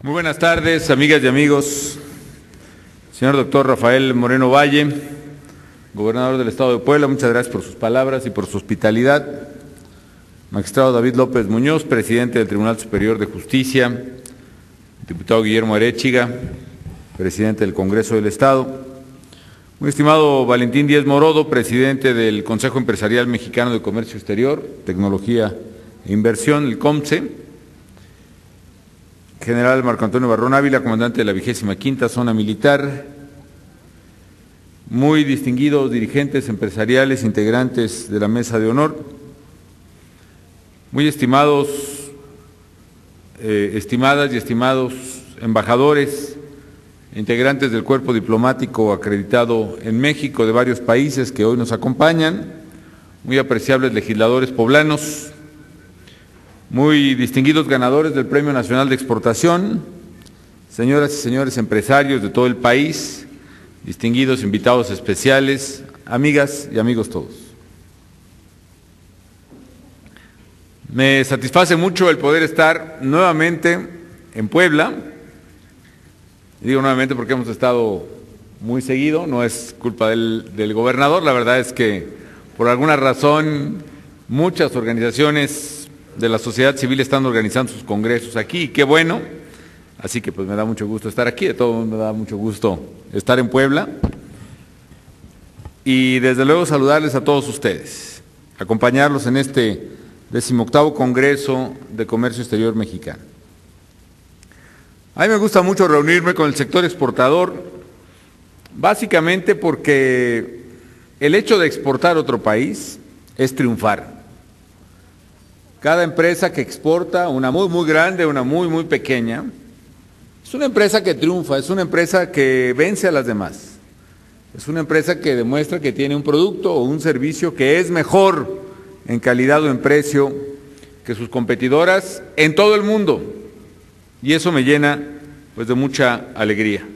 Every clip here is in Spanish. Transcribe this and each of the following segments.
Muy buenas tardes, amigas y amigos. Señor doctor Rafael Moreno Valle, gobernador del Estado de Puebla, muchas gracias por sus palabras y por su hospitalidad. Magistrado David López Muñoz, presidente del Tribunal Superior de Justicia. Diputado Guillermo Arechiga, presidente del Congreso del Estado. Muy estimado Valentín Díez Morodo, presidente del Consejo Empresarial Mexicano de Comercio Exterior, Tecnología e Inversión, el COMCE. General Marco Antonio Barrón Ávila, comandante de la 25ª Zona Militar. Muy distinguidos dirigentes empresariales, integrantes de la Mesa de Honor. Muy estimados, estimadas y estimados embajadores, integrantes del cuerpo diplomático acreditado en México de varios países que hoy nos acompañan, muy apreciables legisladores poblanos, muy distinguidos ganadores del Premio Nacional de Exportación, señoras y señores empresarios de todo el país, distinguidos invitados especiales, amigas y amigos todos. Me satisface mucho el poder estar nuevamente en Puebla. Digo nuevamente porque hemos estado muy seguido, no es culpa del gobernador, la verdad es que por alguna razón muchas organizaciones de la sociedad civil están organizando sus congresos aquí, y qué bueno, así que pues me da mucho gusto estar aquí, de todo me da mucho gusto estar en Puebla, y desde luego saludarles a todos ustedes, acompañarlos en este 18º Congreso de Comercio Exterior Mexicano. A mí me gusta mucho reunirme con el sector exportador, básicamente porque el hecho de exportar a otro país es triunfar. Cada empresa que exporta, una muy grande, una muy pequeña, es una empresa que triunfa, es una empresa que vence a las demás. Es una empresa que demuestra que tiene un producto o un servicio que es mejor en calidad o en precio que sus competidoras en todo el mundo. Y eso me llena pues de mucha alegría.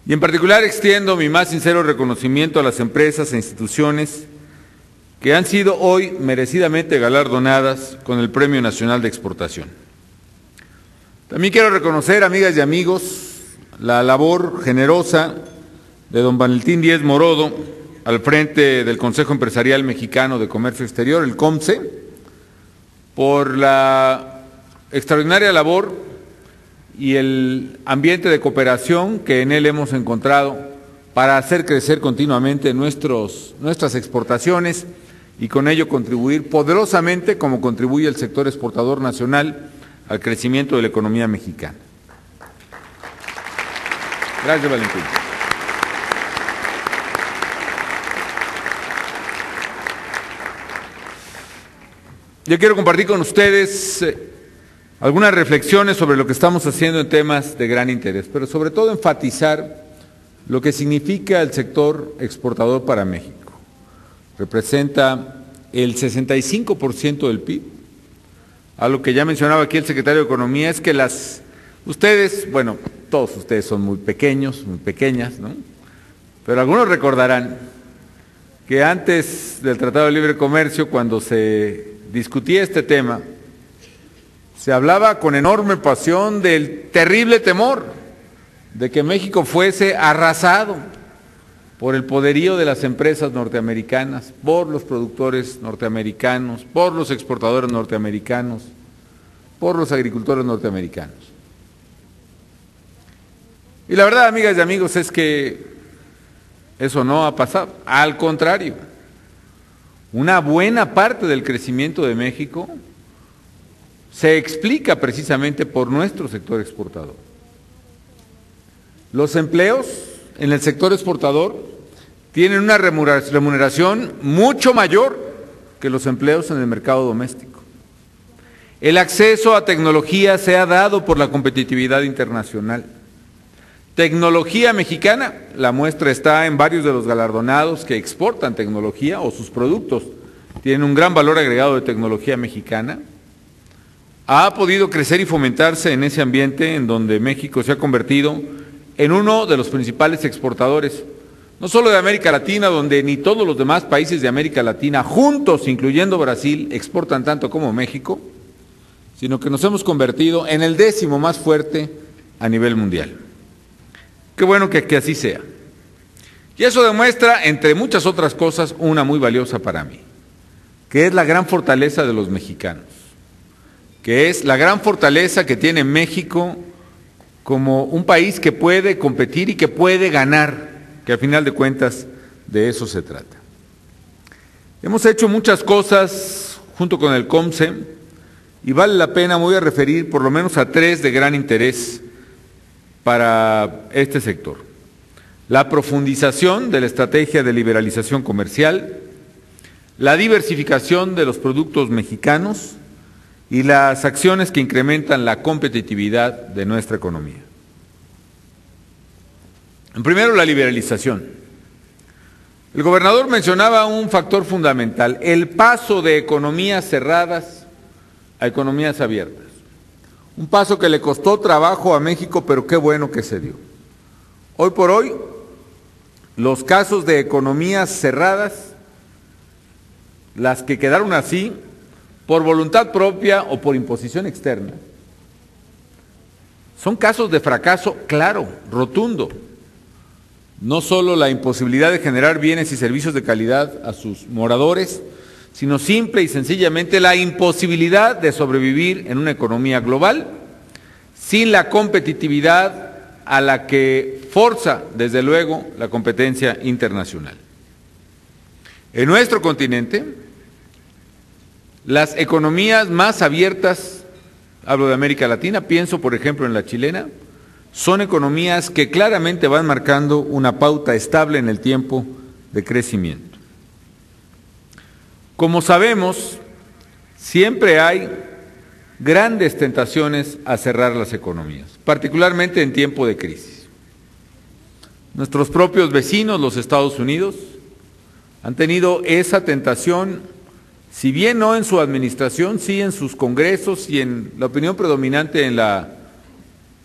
Y en particular extiendo mi más sincero reconocimiento a las empresas e instituciones que han sido hoy merecidamente galardonadas con el Premio Nacional de Exportación. También quiero reconocer, amigas y amigos, la labor generosa de don Valentín Díez Morodo al frente del Consejo Empresarial Mexicano de Comercio Exterior, el COMCE, por la extraordinaria labor y el ambiente de cooperación que en él hemos encontrado para hacer crecer continuamente nuestras exportaciones y con ello contribuir poderosamente, como contribuye el sector exportador nacional, al crecimiento de la economía mexicana. Gracias, Valentín. Yo quiero compartir con ustedes algunas reflexiones sobre lo que estamos haciendo en temas de gran interés, pero sobre todo enfatizar lo que significa el sector exportador para México. Representa el 65% del PIB. Algo que ya mencionaba aquí el secretario de Economía es que ustedes, bueno, todos ustedes son muy pequeños, muy pequeñas, ¿no? Pero algunos recordarán que antes del Tratado de Libre Comercio, cuando se discutía este tema, se hablaba con enorme pasión del terrible temor de que México fuese arrasado por el poderío de las empresas norteamericanas, por los productores norteamericanos, por los exportadores norteamericanos, por los agricultores norteamericanos. Y la verdad, amigas y amigos, es que eso no ha pasado. Al contrario, una buena parte del crecimiento de México se explica precisamente por nuestro sector exportador. Los empleos en el sector exportador tienen una remuneración mucho mayor que los empleos en el mercado doméstico. El acceso a tecnología se ha dado por la competitividad internacional. Tecnología mexicana, la muestra está en varios de los galardonados que exportan tecnología o sus productos tienen un gran valor agregado de tecnología mexicana. Ha podido crecer y fomentarse en ese ambiente en donde México se ha convertido en uno de los principales exportadores, no solo de América Latina, donde ni todos los demás países de América Latina juntos, incluyendo Brasil, exportan tanto como México, sino que nos hemos convertido en el 10º más fuerte a nivel mundial. Qué bueno que así sea. Y eso demuestra, entre muchas otras cosas, una muy valiosa para mí, que es la gran fortaleza de los mexicanos, que es la gran fortaleza que tiene México como un país que puede competir y que puede ganar, que al final de cuentas de eso se trata. Hemos hecho muchas cosas junto con el COMCE y vale la pena, me voy a referir por lo menos a 3 de gran interés para este sector. La profundización de la estrategia de liberalización comercial, la diversificación de los productos mexicanos y las acciones que incrementan la competitividad de nuestra economía. En primero, la liberalización. El gobernador mencionaba un factor fundamental, el paso de economías cerradas a economías abiertas. Un paso que le costó trabajo a México, pero qué bueno que se dio. Hoy por hoy, los casos de economías cerradas, las que quedaron así, por voluntad propia o por imposición externa, son casos de fracaso claro, rotundo. No solo la imposibilidad de generar bienes y servicios de calidad a sus moradores, sino simple y sencillamente la imposibilidad de sobrevivir en una economía global sin la competitividad a la que forza, desde luego, la competencia internacional. En nuestro continente, las economías más abiertas, hablo de América Latina, pienso por ejemplo en la chilena, son economías que claramente van marcando una pauta estable en el tiempo de crecimiento. Como sabemos, siempre hay grandes tentaciones a cerrar las economías, particularmente en tiempo de crisis. Nuestros propios vecinos, los Estados Unidos, han tenido esa tentación, si bien no en su administración, sí en sus congresos y en la opinión predominante en la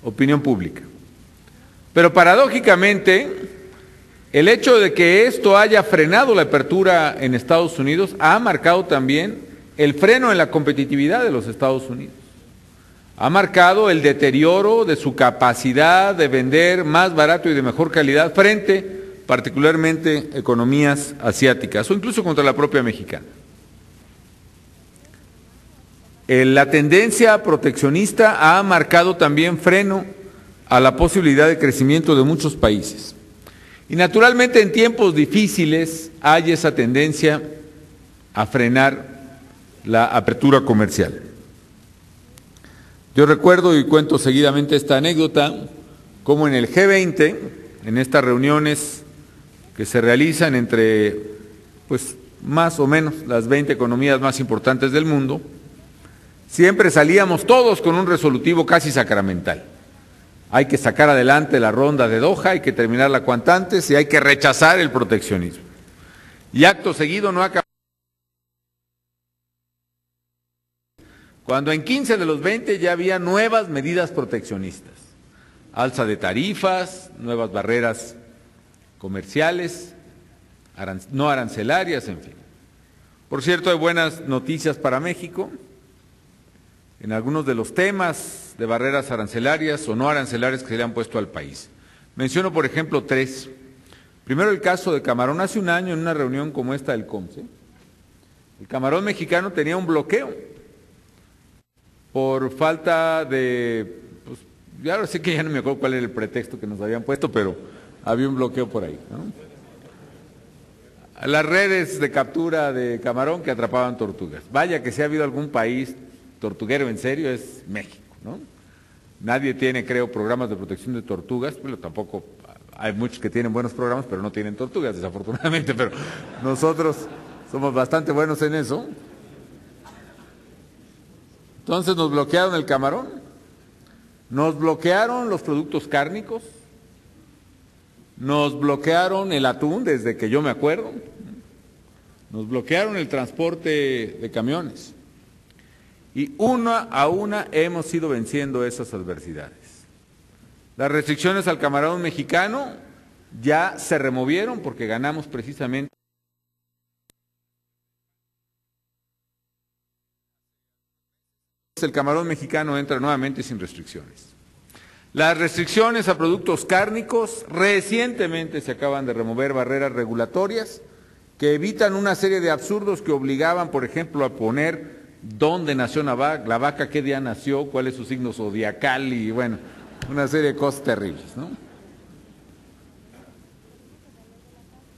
opinión pública. Pero paradójicamente, el hecho de que esto haya frenado la apertura en Estados Unidos ha marcado también el freno en la competitividad de los Estados Unidos. Ha marcado el deterioro de su capacidad de vender más barato y de mejor calidad frente, particularmente, economías asiáticas o incluso contra la propia mexicana. La tendencia proteccionista ha marcado también freno a la posibilidad de crecimiento de muchos países. Y naturalmente en tiempos difíciles hay esa tendencia a frenar la apertura comercial. Yo recuerdo y cuento seguidamente esta anécdota, como en el G20, en estas reuniones que se realizan entre, pues, más o menos las 20 economías más importantes del mundo, siempre salíamos todos con un resolutivo casi sacramental. Hay que sacar adelante la ronda de Doha, hay que terminarla cuanto antes y hay que rechazar el proteccionismo. Y acto seguido no acaba. Cuando en 15 de los 20 ya había nuevas medidas proteccionistas. Alza de tarifas, nuevas barreras comerciales, no arancelarias, en fin. Por cierto, hay buenas noticias para México. En algunos de los temas de barreras arancelarias o no arancelarias que se le han puesto al país. Menciono, por ejemplo, 3. Primero, el caso de camarón. Hace un año, en una reunión como esta del COMCE, el camarón mexicano tenía un bloqueo por falta de, pues, ya ahora sí que ya no me acuerdo cuál era el pretexto que nos habían puesto, pero había un bloqueo por ahí, ¿no? Las redes de captura de camarón que atrapaban tortugas. Vaya que si ha habido algún país tortuguero en serio es México, ¿no? Nadie tiene, creo, programas de protección de tortugas, pero tampoco, hay muchos que tienen buenos programas, pero no tienen tortugas, desafortunadamente, pero nosotros somos bastante buenos en eso. Entonces nos bloquearon el camarón, nos bloquearon los productos cárnicos, nos bloquearon el atún desde que yo me acuerdo, nos bloquearon el transporte de camiones. Y una a una hemos ido venciendo esas adversidades. Las restricciones al camarón mexicano ya se removieron porque ganamos precisamente el camarón mexicano entra nuevamente sin restricciones. Las restricciones a productos cárnicos, recientemente se acaban de remover barreras regulatorias que evitan una serie de absurdos que obligaban, por ejemplo, a poner dónde nació la vaca, qué día nació, cuál es su signo zodiacal y bueno, una serie de cosas terribles, ¿no?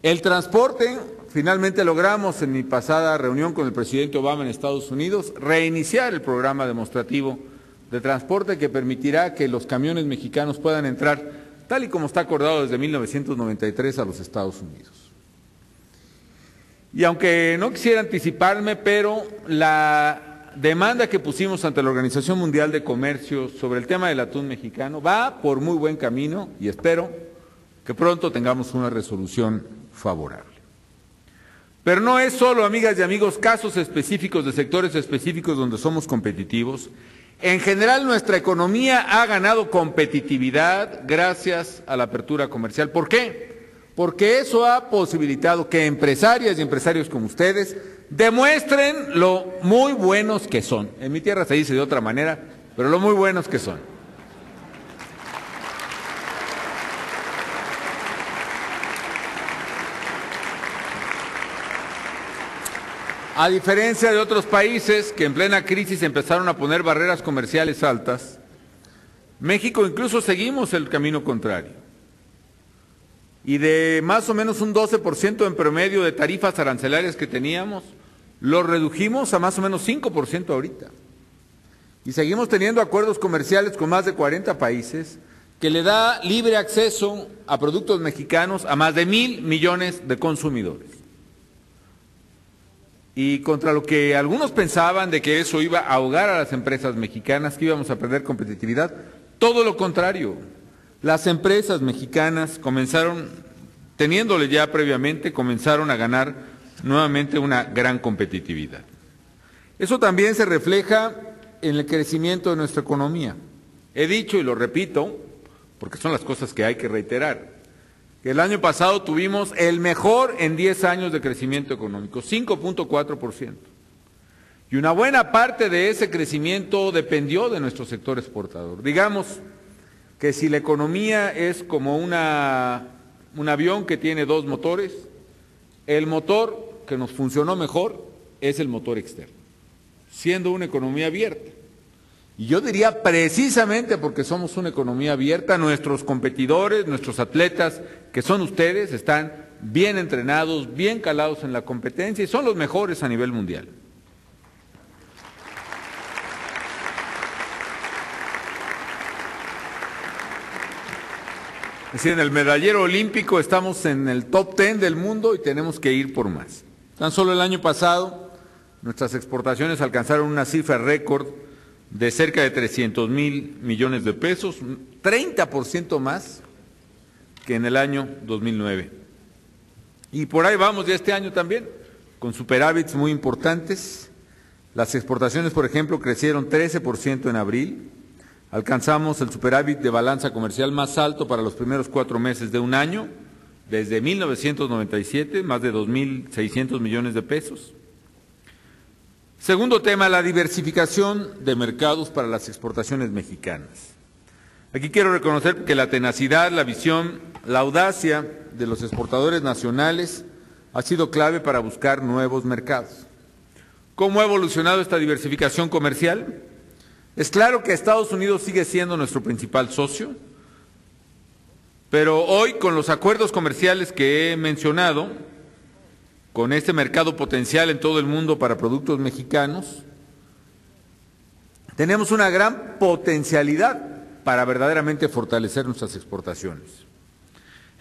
El transporte, finalmente logramos en mi pasada reunión con el presidente Obama en Estados Unidos reiniciar el programa demostrativo de transporte que permitirá que los camiones mexicanos puedan entrar, tal y como está acordado desde 1993, a los Estados Unidos. Y aunque no quisiera anticiparme, pero la demanda que pusimos ante la Organización Mundial de Comercio sobre el tema del atún mexicano va por muy buen camino y espero que pronto tengamos una resolución favorable. Pero no es solo, amigas y amigos, casos específicos de sectores específicos donde somos competitivos. En general, nuestra economía ha ganado competitividad gracias a la apertura comercial. ¿Por qué? Porque eso ha posibilitado que empresarias y empresarios como ustedes demuestren lo muy buenos que son. En mi tierra se dice de otra manera, pero lo muy buenos que son. A diferencia de otros países que en plena crisis empezaron a poner barreras comerciales altas, México incluso seguimos el camino contrario. Y de más o menos un 12% en promedio de tarifas arancelarias que teníamos, lo redujimos a más o menos 5% ahorita. Y seguimos teniendo acuerdos comerciales con más de 40 países que le da libre acceso a productos mexicanos a más de 1,000 millones de consumidores. Y contra lo que algunos pensaban de que eso iba a ahogar a las empresas mexicanas, que íbamos a perder competitividad, todo lo contrario. Las empresas mexicanas comenzaron, teniéndole ya previamente, comenzaron a ganar nuevamente una gran competitividad. Eso también se refleja en el crecimiento de nuestra economía. He dicho y lo repito, porque son las cosas que hay que reiterar, que el año pasado tuvimos el mejor en 10 años de crecimiento económico, 5.4%. Y una buena parte de ese crecimiento dependió de nuestro sector exportador. Digamos que si la economía es como un avión que tiene dos motores, el motor que nos funcionó mejor es el motor externo, siendo una economía abierta. Y yo diría precisamente porque somos una economía abierta, nuestros competidores, nuestros atletas, que son ustedes, están bien entrenados, bien calados en la competencia y son los mejores a nivel mundial. Es decir, en el medallero olímpico estamos en el top 10 del mundo y tenemos que ir por más. Tan solo el año pasado, nuestras exportaciones alcanzaron una cifra récord de cerca de 300,000 millones de pesos, 30% más que en el año 2009. Y por ahí vamos ya este año también, con superávits muy importantes. Las exportaciones, por ejemplo, crecieron 13% en abril. Alcanzamos el superávit de balanza comercial más alto para los primeros 4 meses de un año, desde 1997, más de 2.600 millones de pesos. Segundo tema, la diversificación de mercados para las exportaciones mexicanas. Aquí quiero reconocer que la tenacidad, la visión, la audacia de los exportadores nacionales ha sido clave para buscar nuevos mercados. ¿Cómo ha evolucionado esta diversificación comercial? Es claro que Estados Unidos sigue siendo nuestro principal socio, pero hoy con los acuerdos comerciales que he mencionado, con este mercado potencial en todo el mundo para productos mexicanos, tenemos una gran potencialidad para verdaderamente fortalecer nuestras exportaciones.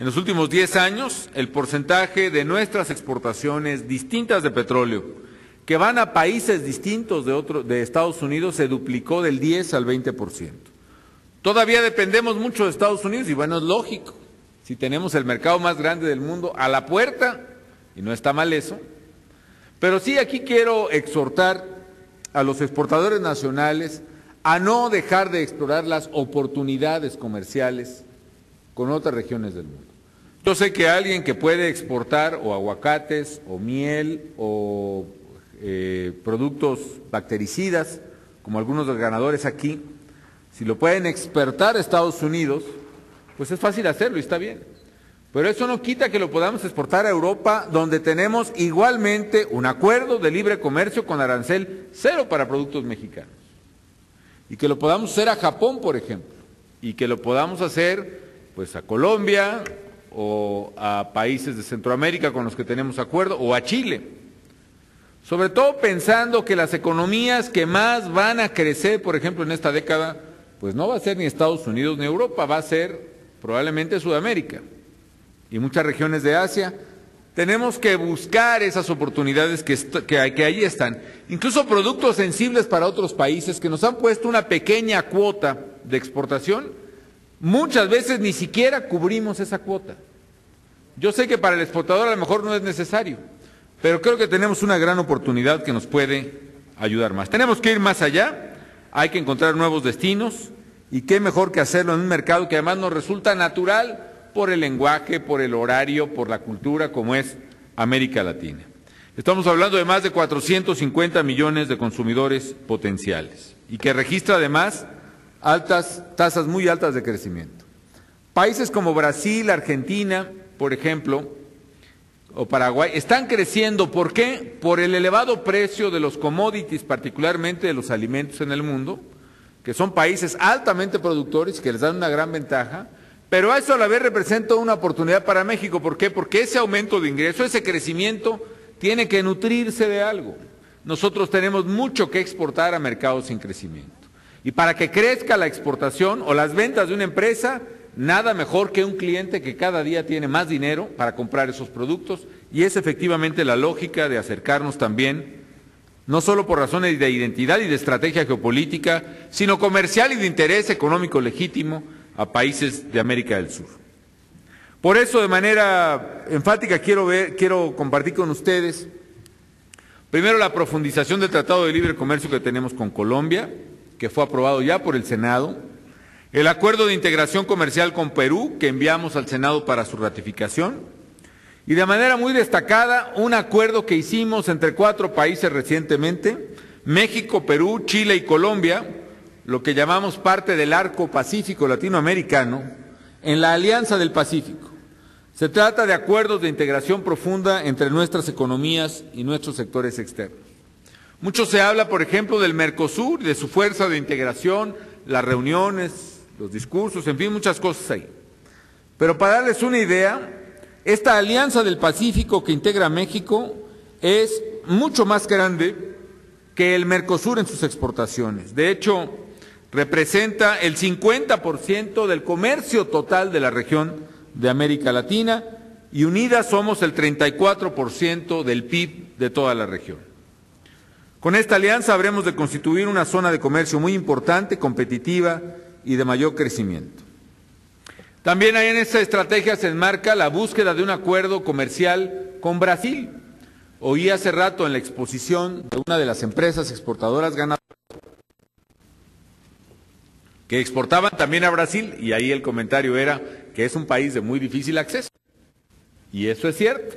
En los últimos 10 años, el porcentaje de nuestras exportaciones distintas de petróleo que van a países distintos de Estados Unidos se duplicó del 10 al 20%. Todavía dependemos mucho de Estados Unidos y bueno, es lógico. Si tenemos el mercado más grande del mundo a la puerta, y no está mal eso, pero sí aquí quiero exhortar a los exportadores nacionales a no dejar de explorar las oportunidades comerciales con otras regiones del mundo. Yo sé que alguien que puede exportar o aguacates o miel o productos bactericidas como algunos de los ganadores aquí, si lo pueden exportar a Estados Unidos, pues es fácil hacerlo y está bien. Pero eso no quita que lo podamos exportar a Europa, donde tenemos igualmente un acuerdo de libre comercio con arancel cero para productos mexicanos. Y que lo podamos hacer a Japón, por ejemplo, y que lo podamos hacer pues a Colombia o a países de Centroamérica con los que tenemos acuerdo, o a Chile. Sobre todo pensando que las economías que más van a crecer, por ejemplo, en esta década, pues no va a ser ni Estados Unidos ni Europa, va a ser probablemente Sudamérica y muchas regiones de Asia. Tenemos que buscar esas oportunidades que ahí están. Incluso productos sensibles para otros países que nos han puesto una pequeña cuota de exportación, muchas veces ni siquiera cubrimos esa cuota. Yo sé que para el exportador a lo mejor no es necesario, pero creo que tenemos una gran oportunidad que nos puede ayudar más. Tenemos que ir más allá, hay que encontrar nuevos destinos, y qué mejor que hacerlo en un mercado que además nos resulta natural por el lenguaje, por el horario, por la cultura, como es América Latina. Estamos hablando de más de 450 millones de consumidores potenciales y que registra además tasas muy altas de crecimiento. Países como Brasil, Argentina, por ejemplo, o Paraguay, están creciendo. ¿Por qué? Por el elevado precio de los commodities, particularmente de los alimentos en el mundo, que son países altamente productores y que les dan una gran ventaja, pero eso a la vez representa una oportunidad para México. ¿Por qué? Porque ese aumento de ingreso, ese crecimiento, tiene que nutrirse de algo. Nosotros tenemos mucho que exportar a mercados sin crecimiento. Y para que crezca la exportación o las ventas de una empresa, nada mejor que un cliente que cada día tiene más dinero para comprar esos productos, y es efectivamente la lógica de acercarnos también, no solo por razones de identidad y de estrategia geopolítica, sino comercial y de interés económico legítimo a países de América del Sur. Por eso, de manera enfática, quiero compartir con ustedes, primero, la profundización del Tratado de Libre Comercio que tenemos con Colombia, que fue aprobado ya por el Senado, el acuerdo de integración comercial con Perú, que enviamos al Senado para su ratificación, y de manera muy destacada, un acuerdo que hicimos entre 4 países recientemente, México, Perú, Chile y Colombia, lo que llamamos parte del arco pacífico latinoamericano, en la Alianza del Pacífico. Se trata de acuerdos de integración profunda entre nuestras economías y nuestros sectores externos. Mucho se habla, por ejemplo, del Mercosur, de su fuerza de integración, las reuniones, los discursos, en fin, muchas cosas ahí. Pero para darles una idea, esta Alianza del Pacífico que integra a México es mucho más grande que el Mercosur en sus exportaciones. De hecho, representa el 50% del comercio total de la región de América Latina, y unidas somos el 34% del PIB de toda la región. Con esta alianza habremos de constituir una zona de comercio muy importante, competitiva y de mayor crecimiento. También ahí en esta estrategia se enmarca la búsqueda de un acuerdo comercial con Brasil. Oí hace rato en la exposición de una de las empresas exportadoras ganadoras que exportaban también a Brasil, y ahí el comentario era que es un país de muy difícil acceso. Y eso es cierto.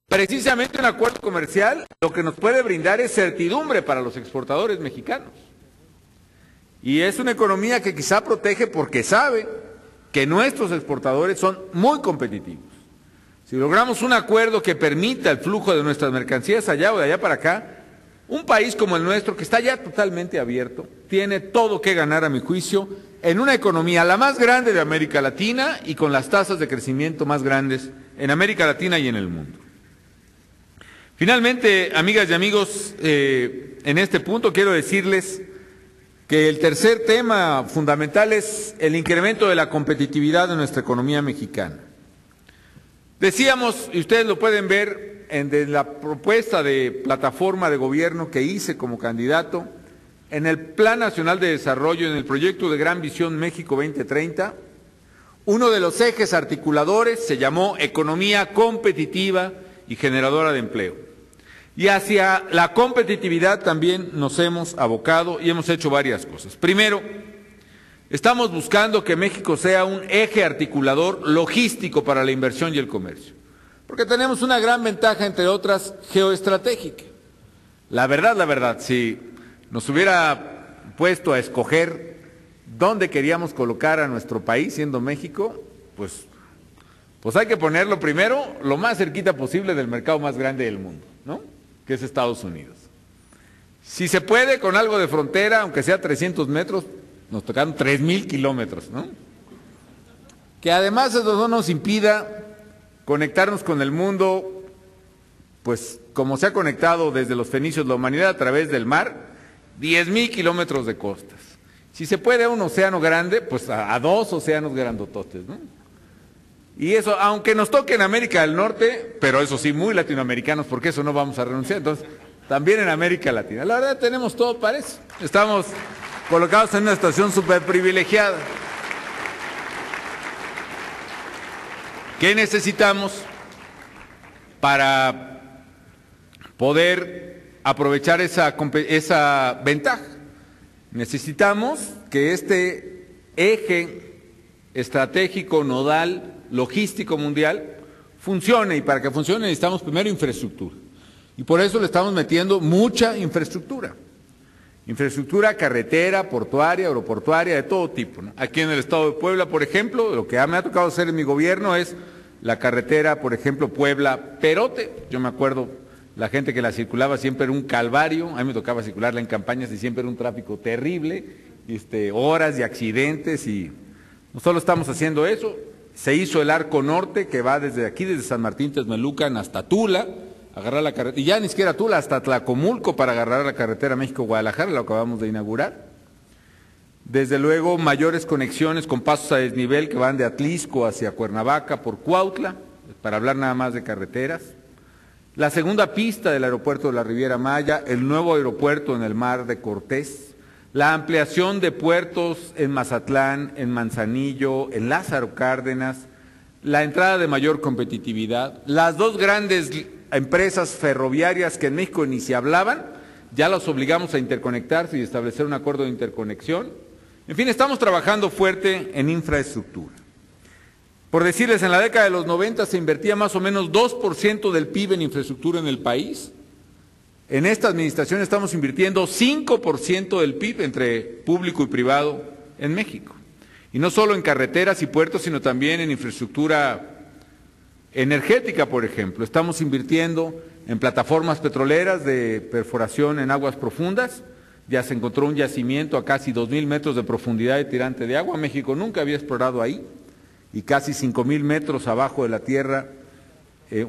Precisamente un acuerdo comercial lo que nos puede brindar es certidumbre para los exportadores mexicanos. Y es una economía que quizá protege porque sabe que nuestros exportadores son muy competitivos. Si logramos un acuerdo que permita el flujo de nuestras mercancías allá o de allá para acá, un país como el nuestro, que está ya totalmente abierto, tiene todo que ganar, a mi juicio, en una economía la más grande de América Latina y con las tasas de crecimiento más grandes en América Latina y en el mundo. Finalmente, amigas y amigos, en este punto quiero decirles que el tercer tema fundamental es el incremento de la competitividad de nuestra economía mexicana. Decíamos, y ustedes lo pueden ver en la propuesta de plataforma de gobierno que hice como candidato, en el Plan Nacional de Desarrollo, en el proyecto de Gran Visión México 2030, uno de los ejes articuladores se llamó economía competitiva y generadora de empleo. Y hacia la competitividad también nos hemos abocado y hemos hecho varias cosas. Primero, estamos buscando que México sea un eje articulador logístico para la inversión y el comercio, porque tenemos una gran ventaja, entre otras, geoestratégica. La verdad, si nos hubiera puesto a escoger dónde queríamos colocar a nuestro país, siendo México, pues hay que ponerlo primero lo más cerquita posible del mercado más grande del mundo, ¿no? Que es Estados Unidos. Si se puede, con algo de frontera, aunque sea 300 metros, nos tocaron 3,000 kilómetros, ¿no? Que además eso no nos impida conectarnos con el mundo, pues como se ha conectado desde los fenicios la humanidad a través del mar, 10,000 kilómetros de costas. Si se puede a un océano grande, pues a 2 océanos grandototes, ¿no? Y eso, aunque nos toque en América del Norte, pero eso sí, muy latinoamericanos, porque eso no vamos a renunciar, entonces, también en América Latina. La verdad, tenemos todo para eso. Estamos colocados en una situación súper privilegiada. ¿Qué necesitamos para poder aprovechar esa ventaja? Necesitamos que este eje estratégico, nodal, logístico mundial funcione, y para que funcione necesitamos primero infraestructura. Y por eso le estamos metiendo mucha infraestructura. Infraestructura carretera, portuaria, aeroportuaria, de todo tipo, ¿no? Aquí en el estado de Puebla, por ejemplo, lo que me ha tocado hacer en mi gobierno es la carretera, por ejemplo, Puebla-Perote. Yo me acuerdo, la gente que la circulaba siempre era un calvario, a mí me tocaba circularla en campañas y siempre era un tráfico terrible, horas de accidentes, y no solo estamos haciendo eso, se hizo el Arco Norte, que va desde aquí, desde San Martín Texmelucan hasta Tula, agarrar la carretera, y ya ni siquiera Tula, hasta Tlacomulco para agarrar la carretera México-Guadalajara, lo acabamos de inaugurar. Desde luego, mayores conexiones con pasos a desnivel que van de Atlisco hacia Cuernavaca por Cuautla, para hablar nada más de carreteras. La segunda pista del aeropuerto de la Riviera Maya, el nuevo aeropuerto en el Mar de Cortés, la ampliación de puertos en Mazatlán, en Manzanillo, en Lázaro Cárdenas, la entrada de mayor competitividad, las dos grandes empresas ferroviarias que en México ni se hablaban, ya las obligamos a interconectarse y establecer un acuerdo de interconexión. En fin, estamos trabajando fuerte en infraestructura. Por decirles, en la década de los 90 se invertía más o menos 2% del PIB en infraestructura en el país. En esta administración estamos invirtiendo 5% del PIB entre público y privado en México. Y no solo en carreteras y puertos, sino también en infraestructura energética, por ejemplo. Estamos invirtiendo en plataformas petroleras de perforación en aguas profundas. Ya se encontró un yacimiento a casi 2,000 metros de profundidad de tirante de agua. México nunca había explorado ahí. Y casi 5,000 metros abajo de la tierra,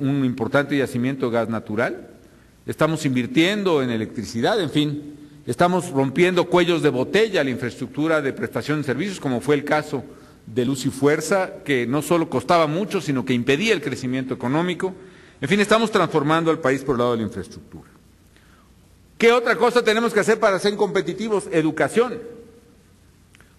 un importante yacimiento de gas natural. Estamos invirtiendo en electricidad, en fin, estamos rompiendo cuellos de botella a la infraestructura de prestación de servicios, como fue el caso de Luz y Fuerza, que no solo costaba mucho, sino que impedía el crecimiento económico. En fin, estamos transformando al país por el lado de la infraestructura. ¿Qué otra cosa tenemos que hacer para ser competitivos? Educación.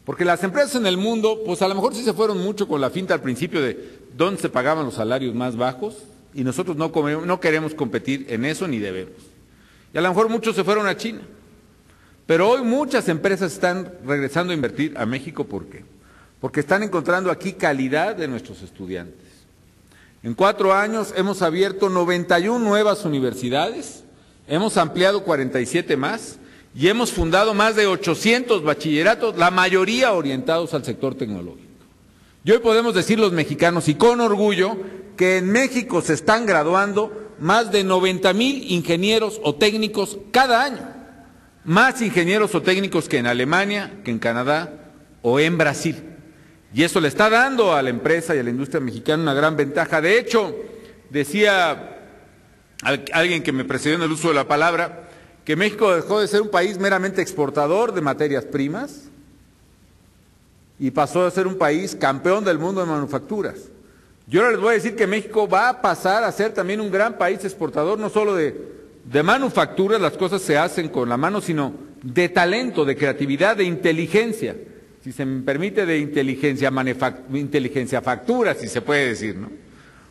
Porque las empresas en el mundo, pues a lo mejor sí se fueron mucho con la finta al principio de dónde se pagaban los salarios más bajos, y nosotros no queremos competir en eso ni debemos. Y a lo mejor muchos se fueron a China. Pero hoy muchas empresas están regresando a invertir a México. ¿Por qué? Porque están encontrando aquí calidad de nuestros estudiantes. En 4 años hemos abierto 91 nuevas universidades, hemos ampliado 47 más y hemos fundado más de 800 bachilleratos, la mayoría orientados al sector tecnológico. Y hoy podemos decir los mexicanos, y con orgullo, que en México se están graduando más de 90,000 ingenieros o técnicos cada año. Más ingenieros o técnicos que en Alemania, que en Canadá o en Brasil. Y eso le está dando a la empresa y a la industria mexicana una gran ventaja. De hecho, decía alguien que me precedió en el uso de la palabra, que México dejó de ser un país meramente exportador de materias primas y pasó a ser un país campeón del mundo de manufacturas. Yo ahora les voy a decir que México va a pasar a ser también un gran país exportador, no solo de manufacturas, las cosas se hacen con la mano, sino de talento, de creatividad, de inteligencia, si se me permite, de inteligencia factura, si se puede decir, ¿no?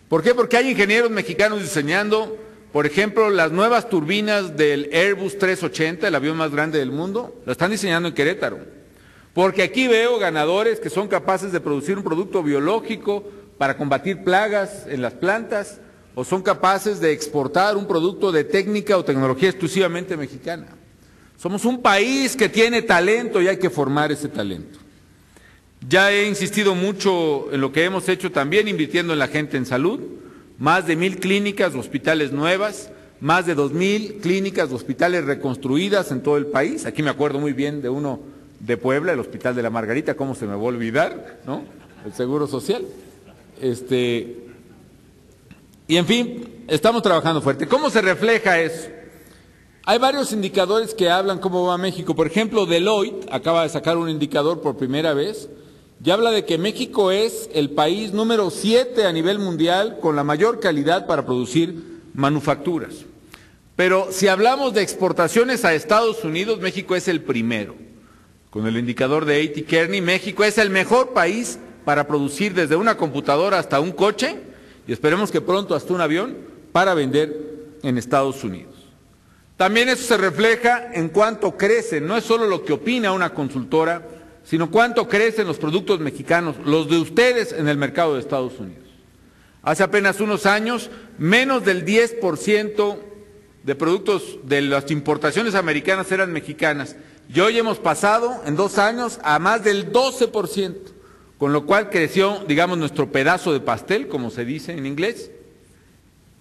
¿Por qué? Porque hay ingenieros mexicanos diseñando, por ejemplo, las nuevas turbinas del Airbus 380, el avión más grande del mundo, lo están diseñando en Querétaro. Porque aquí veo ganadores que son capaces de producir un producto biológico para combatir plagas en las plantas, o son capaces de exportar un producto de técnica o tecnología exclusivamente mexicana. Somos un país que tiene talento y hay que formar ese talento. Ya he insistido mucho en lo que hemos hecho también, invirtiendo en la gente en salud, más de 1,000 clínicas, hospitales nuevas, más de 2,000 clínicas, hospitales reconstruidas en todo el país. Aquí me acuerdo muy bien de uno de Puebla, el Hospital de la Margarita, cómo se me va a olvidar, ¿no? El Seguro Social. Y en fin, estamos trabajando fuerte. ¿Cómo se refleja eso? Hay varios indicadores que hablan cómo va México. Por ejemplo, Deloitte acaba de sacar un indicador por primera vez y habla de que México es el país número 7 a nivel mundial con la mayor calidad para producir manufacturas. Pero si hablamos de exportaciones a Estados Unidos, México es el primero. Con el indicador de A.T. Kearney, México es el mejor país para producir desde una computadora hasta un coche y esperemos que pronto hasta un avión para vender en Estados Unidos. También eso se refleja en cuánto crecen, no es solo lo que opina una consultora, sino cuánto crecen los productos mexicanos, los de ustedes en el mercado de Estados Unidos. Hace apenas unos años, menos del 10% de productos de las importaciones americanas eran mexicanas. Y hoy hemos pasado en 2 años a más del 12%, con lo cual creció, digamos, nuestro pedazo de pastel, como se dice en inglés.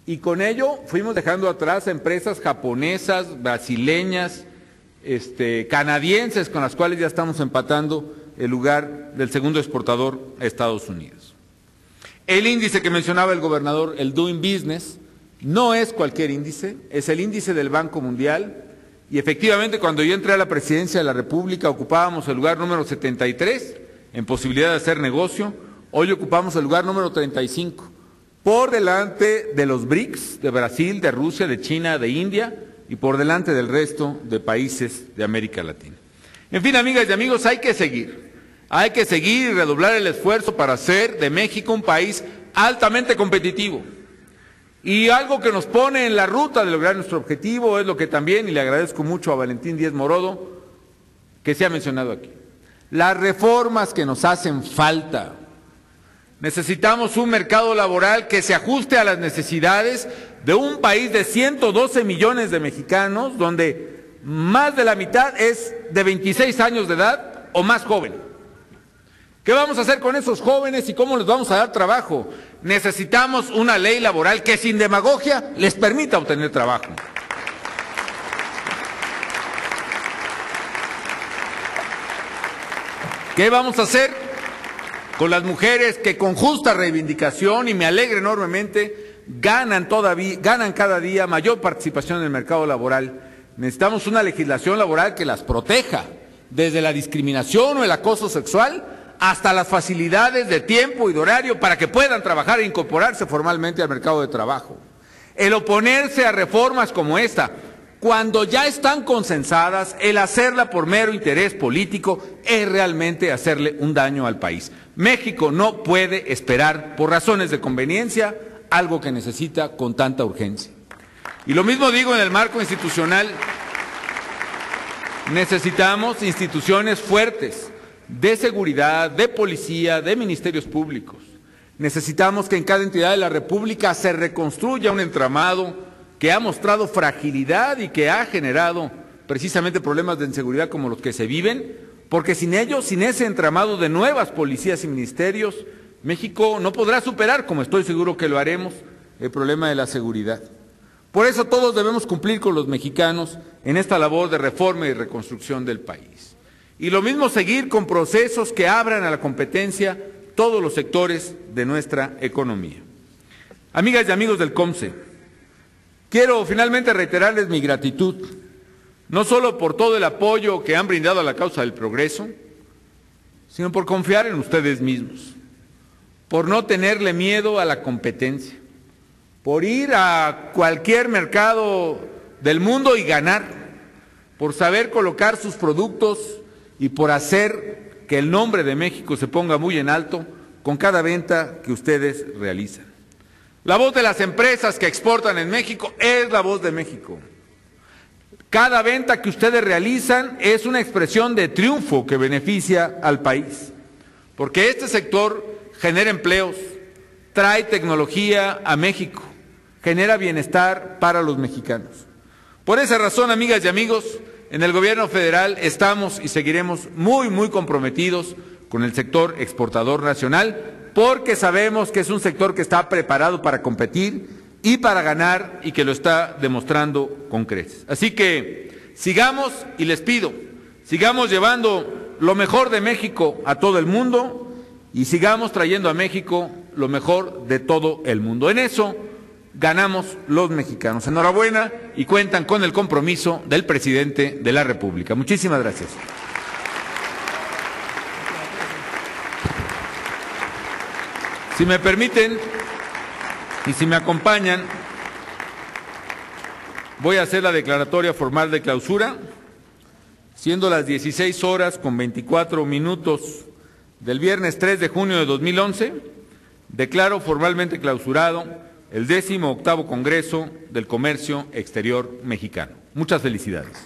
Y con ello fuimos dejando atrás a empresas japonesas, brasileñas, canadienses, con las cuales ya estamos empatando el lugar del segundo exportador a Estados Unidos. El índice que mencionaba el gobernador, el Doing Business, no es cualquier índice, es el índice del Banco Mundial, y efectivamente cuando yo entré a la presidencia de la República ocupábamos el lugar número 73 en posibilidad de hacer negocio, hoy ocupamos el lugar número 35, por delante de los BRICS, de Brasil, de Rusia, de China, de India, y por delante del resto de países de América Latina. En fin, amigas y amigos, hay que seguir y redoblar el esfuerzo para hacer de México un país altamente competitivo. Y algo que nos pone en la ruta de lograr nuestro objetivo es lo que también, y le agradezco mucho a Valentín Díez Morodo, que se ha mencionado aquí. Las reformas que nos hacen falta. Necesitamos un mercado laboral que se ajuste a las necesidades de un país de 112 millones de mexicanos, donde más de la mitad es de 26 años de edad o más joven. ¿Qué vamos a hacer con esos jóvenes y cómo les vamos a dar trabajo? Necesitamos una ley laboral que sin demagogia les permita obtener trabajo. ¿Qué vamos a hacer con las mujeres que con justa reivindicación, y me alegra enormemente, ganan cada día mayor participación en el mercado laboral? Necesitamos una legislación laboral que las proteja, desde la discriminación o el acoso sexual hasta las facilidades de tiempo y de horario para que puedan trabajar e incorporarse formalmente al mercado de trabajo. El oponerse a reformas como esta, cuando ya están consensadas, el hacerla por mero interés político es realmente hacerle un daño al país. México no puede esperar por razones de conveniencia algo que necesita con tanta urgencia. Y lo mismo digo en el marco institucional. Necesitamos instituciones fuertes de seguridad, de policía, de ministerios públicos. Necesitamos que en cada entidad de la República se reconstruya un entramado que ha mostrado fragilidad y que ha generado precisamente problemas de inseguridad como los que se viven, porque sin ellos, sin ese entramado de nuevas policías y ministerios, México no podrá superar, como estoy seguro que lo haremos, el problema de la seguridad. Por eso todos debemos cumplir con los mexicanos en esta labor de reforma y reconstrucción del país. Y lo mismo seguir con procesos que abran a la competencia todos los sectores de nuestra economía. Amigas y amigos del COMCE, quiero finalmente reiterarles mi gratitud, no solo por todo el apoyo que han brindado a la causa del progreso, sino por confiar en ustedes mismos, por no tenerle miedo a la competencia, por ir a cualquier mercado del mundo y ganar, por saber colocar sus productos y por hacer que el nombre de México se ponga muy en alto con cada venta que ustedes realizan. La voz de las empresas que exportan en México es la voz de México. Cada venta que ustedes realizan es una expresión de triunfo que beneficia al país, porque este sector genera empleos, trae tecnología a México, genera bienestar para los mexicanos. Por esa razón, amigas y amigos, en el Gobierno federal estamos y seguiremos muy comprometidos con el sector exportador nacional, porque sabemos que es un sector que está preparado para competir y para ganar, y que lo está demostrando con creces. Así que sigamos, y les pido, sigamos llevando lo mejor de México a todo el mundo y sigamos trayendo a México lo mejor de todo el mundo. En eso ganamos los mexicanos. Enhorabuena, y cuentan con el compromiso del presidente de la República. Muchísimas gracias. Si me permiten y si me acompañan, voy a hacer la declaratoria formal de clausura, siendo las 16:24 del viernes 3 de junio de 2011, declaro formalmente clausurado el 18º Congreso del Comercio Exterior Mexicano. Muchas felicidades.